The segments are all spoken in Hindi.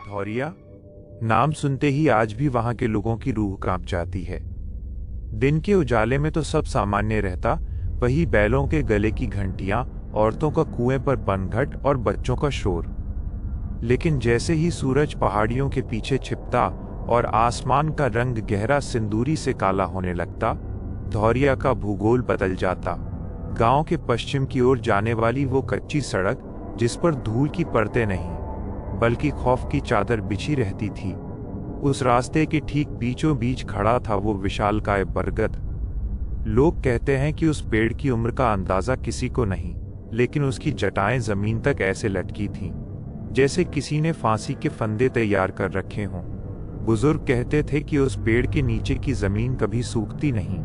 धौरिया नाम सुनते ही आज भी वहां के लोगों की रूह कांप जाती है। दिन के उजाले में तो सब सामान्य रहता, वही बैलों के गले की घंटियां, औरतों का कुएं पर पनघट और बच्चों का शोर। लेकिन जैसे ही सूरज पहाड़ियों के पीछे छिपता और आसमान का रंग गहरा सिंदूरी से काला होने लगता, धौरिया का भूगोल बदल जाता। गांव के पश्चिम की ओर जाने वाली वो कच्ची सड़क, जिस पर धूल की परतें नहीं बल्कि खौफ की चादर बिछी रहती थी, उस रास्ते के ठीक बीचों बीच खड़ा था वो विशालकाय बरगद। लोग कहते हैं कि उस पेड़ की उम्र का अंदाजा किसी को नहीं, लेकिन उसकी जटाएं जमीन तक ऐसे लटकी थीं जैसे किसी ने फांसी के फंदे तैयार कर रखे हों। बुजुर्ग कहते थे कि उस पेड़ के नीचे की जमीन कभी सूखती नहीं।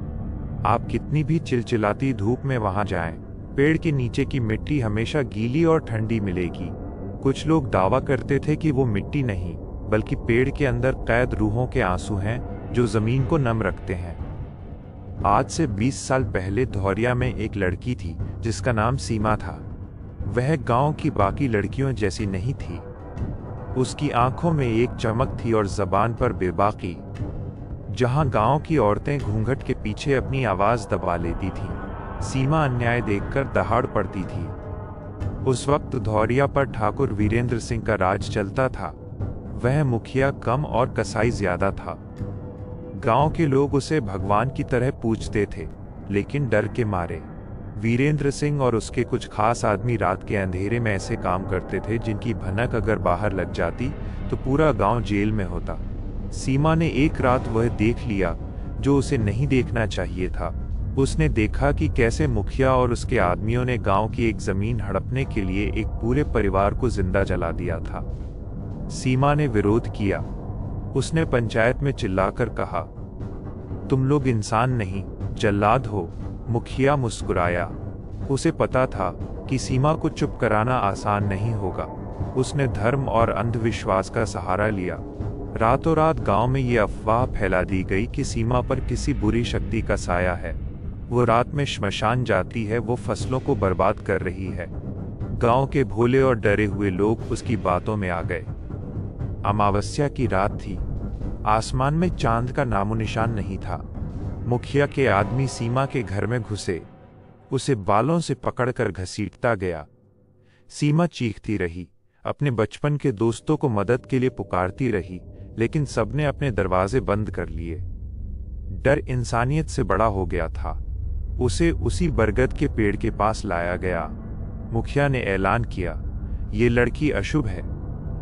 आप कितनी भी चिलचिलाती धूप में वहां जाएं, पेड़ के नीचे की मिट्टी हमेशा गीली और ठंडी मिलेगी। कुछ लोग दावा करते थे कि वो मिट्टी नहीं, बल्कि पेड़ के अंदर कैद रूहों के आंसू हैं जो जमीन को नम रखते हैं। आज से 20 साल पहले धौरिया में एक लड़की थी जिसका नाम सीमा था। वह गांव की बाकी लड़कियों जैसी नहीं थी। उसकी आंखों में एक चमक थी और जबान पर बेबाकी। जहां गांव की औरतें घूंघट के पीछे अपनी आवाज दबा लेती थीं, सीमा अन्याय देखकर दहाड़ पड़ती थी। उस वक्त धौरिया पर ठाकुर वीरेंद्र सिंह का राज चलता था। वह मुखिया कम और कसाई ज्यादा था। गांव के लोग उसे भगवान की तरह पूजते थे, लेकिन डर के मारे। वीरेंद्र सिंह और उसके कुछ खास आदमी रात के अंधेरे में ऐसे काम करते थे जिनकी भनक अगर बाहर लग जाती तो पूरा गांव जेल में होता। सीमा ने एक रात वह देख लिया जो उसे नहीं देखना चाहिए था। उसने देखा कि कैसे मुखिया और उसके आदमियों ने गांव की एक जमीन हड़पने के लिए एक पूरे परिवार को जिंदा जला दिया था। सीमा ने विरोध किया। उसने पंचायत में चिल्लाकर कहा, तुम लोग इंसान नहीं, जल्लाद हो। मुखिया मुस्कुराया। उसे पता था कि सीमा को चुप कराना आसान नहीं होगा। उसने धर्म और अंधविश्वास का सहारा लिया। रातों रात गांव में ये अफवाह फैला दी गई कि सीमा पर किसी बुरी शक्ति का साया है। वो रात में श्मशान जाती है, वो फसलों को बर्बाद कर रही है। गांव के भोले और डरे हुए लोग उसकी बातों में आ गए। अमावस्या की रात थी। आसमान में चांद का नामोनिशान नहीं था। मुखिया के आदमी सीमा के घर में घुसे। उसे बालों से पकड़कर घसीटता गया। सीमा चीखती रही, अपने बचपन के दोस्तों को मदद के लिए पुकारती रही, लेकिन सबने अपने दरवाजे बंद कर लिए। डर इंसानियत से बड़ा हो गया था। उसे उसी बरगद के पेड़ के पास लाया गया। मुखिया ने ऐलान किया, ये लड़की अशुभ है।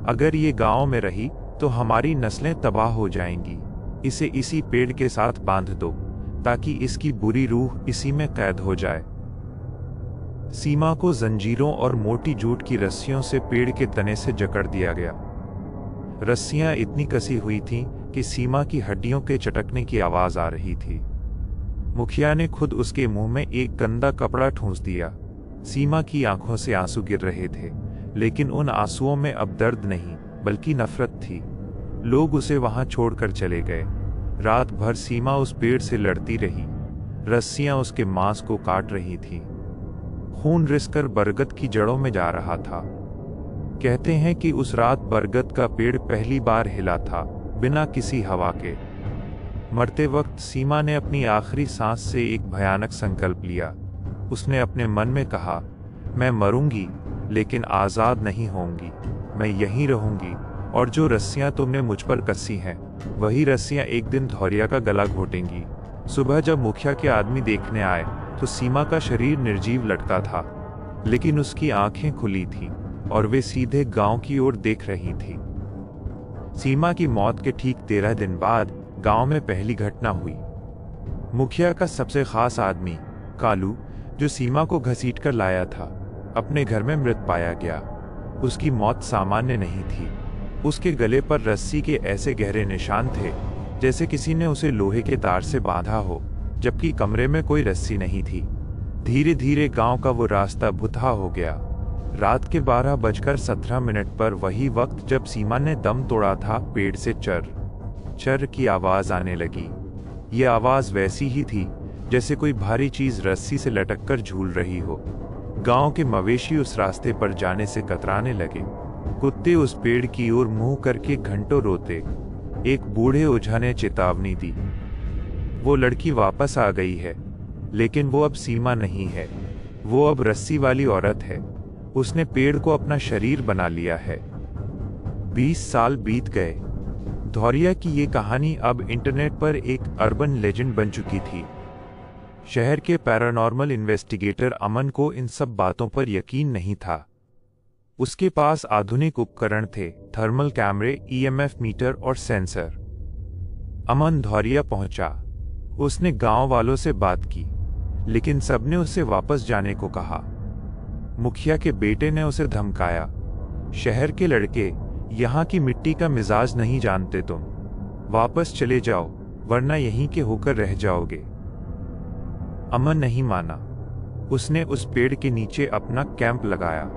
अगर ये गांव में रही तो हमारी नस्लें तबाह हो जाएंगी। इसे इसी पेड़ के साथ बांध दो ताकि इसकी बुरी रूह इसी में कैद हो जाए। सीमा को जंजीरों और मोटी जूट की रस्सियों से पेड़ के तने से जकड़ दिया गया। रस्सियां इतनी कसी हुई थीं कि सीमा की हड्डियों के चटकने की आवाज आ रही थी। मुखिया ने खुद उसके मुंह में एक गंदा कपड़ा ठूंस दिया। सीमा की आंखों से आंसू गिर रहे थे, लेकिन उन आंसुओं में अब दर्द नहीं बल्कि नफरत थी। लोग उसे वहां छोड़कर चले गए। रात भर सीमा उस पेड़ से लड़ती रही। रस्सियां उसके मांस को काट रही थीं। खून रिसकर बरगद की जड़ों में जा रहा था। कहते हैं कि उस रात बरगद का पेड़ पहली बार हिला था, बिना किसी हवा के। मरते वक्त सीमा ने अपनी आखिरी सांस से एक भयानक संकल्प लिया। उसने अपने मन में कहा, मैं मरूंगी लेकिन आजाद नहीं होंगी। मैं यहीं रहूंगी और जो रस्सियां तुमने मुझ पर कसी हैं, वही रस्सियां एक दिन धौरिया का गला घोटेंगी। सुबह जब मुखिया के आदमी देखने आए तो सीमा का शरीर निर्जीव लटका था, लेकिन उसकी आंखें खुली थीं और वे सीधे गांव की ओर देख रही थी। सीमा की मौत के ठीक 13 दिन बाद गांव में पहली घटना हुई। मुखिया का सबसे खास आदमी कालू, जो सीमा को घसीटकर लाया था, अपने घर में मृत पाया गया। उसकी मौत सामान्य नहीं थी। उसके गले पर रस्सी के ऐसे गहरे निशान थे जैसे किसी ने उसे लोहे के तार से बांधा हो, जबकि कमरे में कोई रस्सी नहीं थी। धीरे धीरे गांव का वो रास्ता भुतहा हो गया। रात के 12:17 पर, वही वक्त जब सीमा ने दम तोड़ा था, पेड़ से चर चर की आवाज आने लगी। ये आवाज वैसी ही थी जैसे कोई भारी चीज रस्सी से लटककर झूल रही हो। गांव के मवेशी उस रास्ते पर जाने से कतराने लगे। कुत्ते उस पेड़ की ओर मुंह करके घंटों रोते। एक बूढ़े ओझा ने चेतावनी दी, वो लड़की वापस आ गई है, लेकिन वो अब सीमा नहीं है, वो अब रस्सी वाली औरत है। उसने पेड़ को अपना शरीर बना लिया है। 20 साल बीत गए। धौरिया की ये कहानी अब इंटरनेट पर एक अर्बन लेजेंड बन चुकी थी। शहर के पैरानॉर्मल इन्वेस्टिगेटर अमन को इन सब बातों पर यकीन नहीं था। उसके पास आधुनिक उपकरण थे, थर्मल कैमरे, ईएमएफ मीटर और सेंसर। अमन धौरिया पहुंचा। उसने गांव वालों से बात की, लेकिन सबने उसे वापस जाने को कहा। मुखिया के बेटे ने उसे धमकाया, शहर के लड़के, यहाँ की मिट्टी का मिजाज नहीं जानते तुम, वापस चले जाओ वरना यहीं के होकर रह जाओगे। अमन नहीं माना। उसने उस पेड़ के नीचे अपना कैंप लगाया।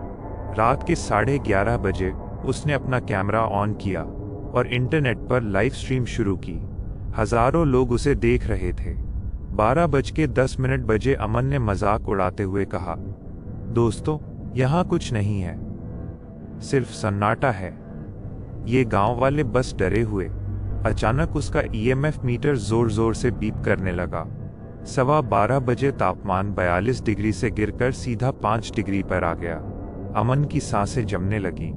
रात के 11:30 बजे उसने अपना कैमरा ऑन किया और इंटरनेट पर लाइव स्ट्रीम शुरू की। हजारों लोग उसे देख रहे थे। 12:10 बजे अमन ने मजाक उड़ाते हुए कहा, दोस्तों, यहाँ कुछ नहीं है, सिर्फ सन्नाटा है। ये गांव वाले बस डरे हुए। अचानक उसका ईएमएफ मीटर जोर जोर से बीप करने लगा। 12:15 बजे तापमान 42 डिग्री से गिरकर सीधा 5 डिग्री पर आ गया। अमन की सांसें जमने लगीं।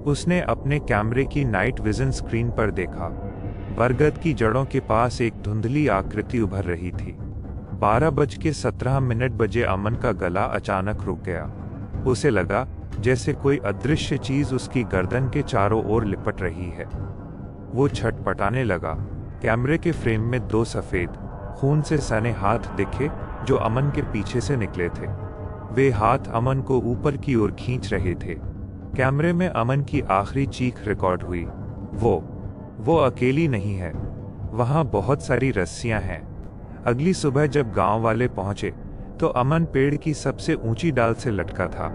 उसने अपने कैमरे की नाइट विजन स्क्रीन पर देखा। बरगद की जड़ों के पास एक धुंधली आकृति उभर रही थी। 12:17 बजे अमन का गला अचानक रुक गया। उसे लगा जैसे कोई अदृश्य चीज उसकी गर्दन के चारों ओर लिपट रही है। वो छटपटाने लगा। कैमरे के फ्रेम में 2 सफेद, खून से सने हाथ दिखे जो अमन के पीछे से निकले थे। वे हाथ अमन को ऊपर की ओर खींच रहे थे। कैमरे में अमन की आखिरी चीख रिकॉर्ड हुई, वो अकेली नहीं है, वहां बहुत सारी रस्सियां हैं। अगली सुबह जब गांव वाले पहुंचे तो अमन पेड़ की सबसे ऊंची डाल से लटका था।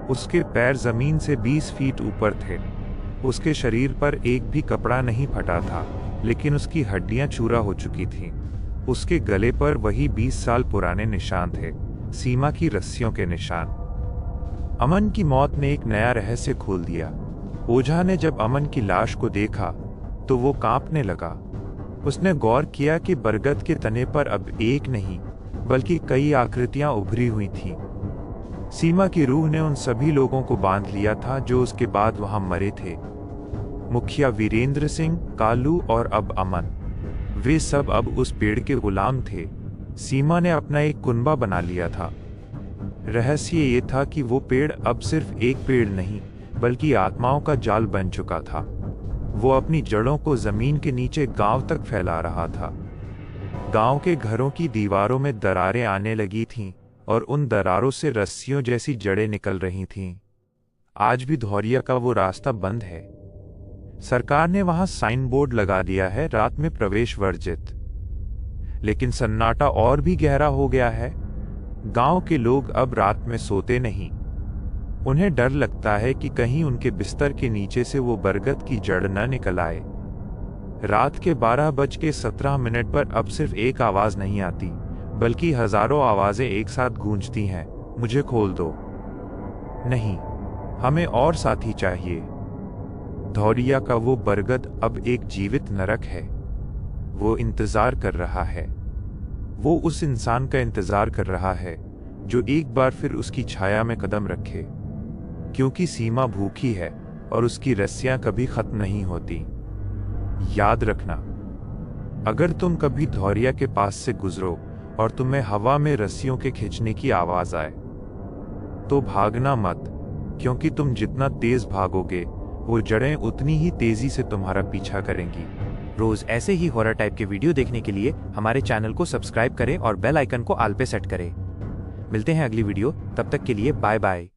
उसके पैर जमीन से 20 फीट ऊपर थे। उसके शरीर पर एक भी कपड़ा नहीं फटा था, लेकिन उसकी हड्डियां चूरा हो चुकी थीं। उसके गले पर वही 20 साल पुराने निशान थे, सीमा की रस्सियों के निशान। अमन की मौत ने एक नया रहस्य खोल दिया। ओझा ने जब अमन की लाश को देखा तो वो कांपने लगा। उसने गौर किया कि बरगद के तने पर अब एक नहीं बल्कि कई आकृतियां उभरी हुई थीं। सीमा की रूह ने उन सभी लोगों को बांध लिया था जो उसके बाद वहां मरे थे। मुखिया वीरेंद्र सिंह, कालू और अब अमन, वे सब अब उस पेड़ के गुलाम थे। सीमा ने अपना एक कुनबा बना लिया था। रहस्य ये था कि वो पेड़ अब सिर्फ एक पेड़ नहीं बल्कि आत्माओं का जाल बन चुका था। वो अपनी जड़ों को जमीन के नीचे गांव तक फैला रहा था। गांव के घरों की दीवारों में दरारें आने लगी थीं और उन दरारों से रस्सियों जैसी जड़ें निकल रही थीं। आज भी धौरिया का वो रास्ता बंद है। सरकार ने वहां साइन बोर्ड लगा दिया है, रात में प्रवेश वर्जित। लेकिन सन्नाटा और भी गहरा हो गया है। गांव के लोग अब रात में सोते नहीं। उन्हें डर लगता है कि कहीं उनके बिस्तर के नीचे से वो बरगद की जड़ न निकल आए। रात के 12:17 पर अब सिर्फ एक आवाज नहीं आती बल्कि हजारों आवाजें एक साथ गूंजती हैं, मुझे खोल दो। नहीं, हमें और साथी चाहिए। धौरिया का वो बरगद अब एक जीवित नरक है। वो इंतजार कर रहा है। वो उस इंसान का इंतजार कर रहा है जो एक बार फिर उसकी छाया में कदम रखे, क्योंकि सीमा भूखी है और उसकी रस्सियां कभी खत्म नहीं होती। याद रखना, अगर तुम कभी धौरिया के पास से गुजरो और तुम्हें हवा में रस्सियों के खींचने की आवाज आए तो भागना मत, क्योंकि तुम जितना तेज भागोगे वो जड़ें उतनी ही तेजी से तुम्हारा पीछा करेंगी। रोज ऐसे ही हॉरर टाइप के वीडियो देखने के लिए हमारे चैनल को सब्सक्राइब करें और बेल आइकन को ऑल पे सेट करें। मिलते हैं अगली वीडियो, तब तक के लिए बाय बाय।